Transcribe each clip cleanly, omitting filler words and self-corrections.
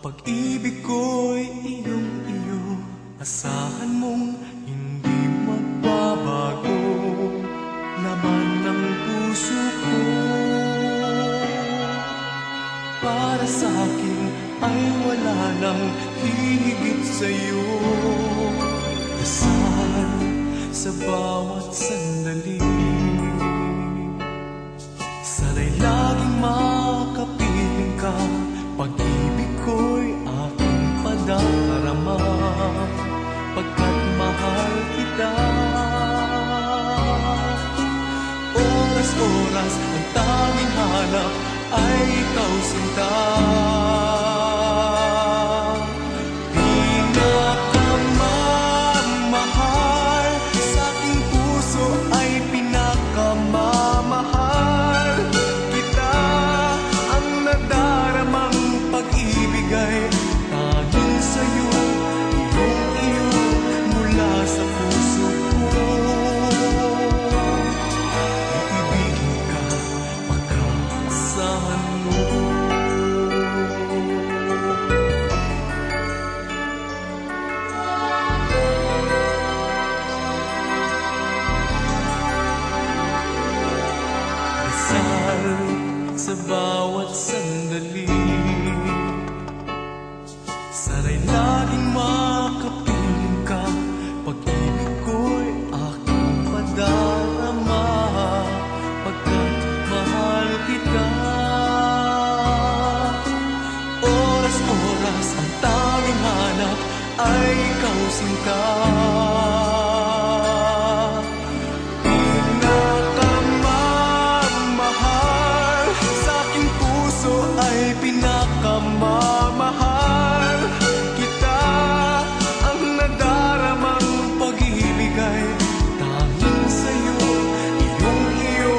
pag-ibig ko'y iyong-iyo, asahan mong hindi magbabago. Laman ng puso ko para sa akin ay wala nang hihigit sa'yo. Dasal sa bawat sandali, sana'y laging makapiling ka. Pag-ibig ko'y aking padarama, pagkat mahal kita. Oras-oras ang tanging hanap ay ikaw, sinta. Pinakamamahal sa aking puso ay pinakamamahal kita. Ang nadaramang pag-ibig ay tanging sa'yo, iyong-iyo mula sa puso ko. Iibigin ka, pagkaasahan mo. Dasal sa bawat sandali, sana'y laging makapiling ka. Pag-ibig ko'y aking padarama, pagkat mahal kita. Oras-oras ang tanging hanap ay ikaw, sinta. Pinakamamahal sa aking puso ay pinakamamahal kita. Ang nadaramang pag-ibig ay tanging sa'yo, iyong-iyo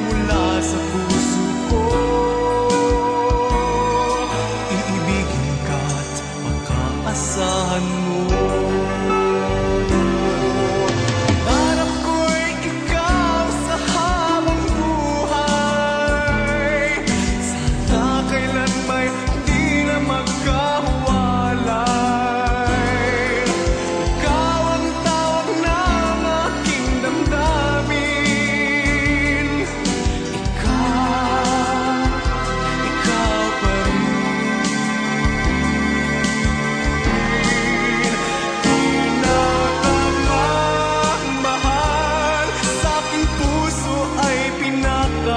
mula sa puso ko. Iibigin ka't pagkaasahan mo.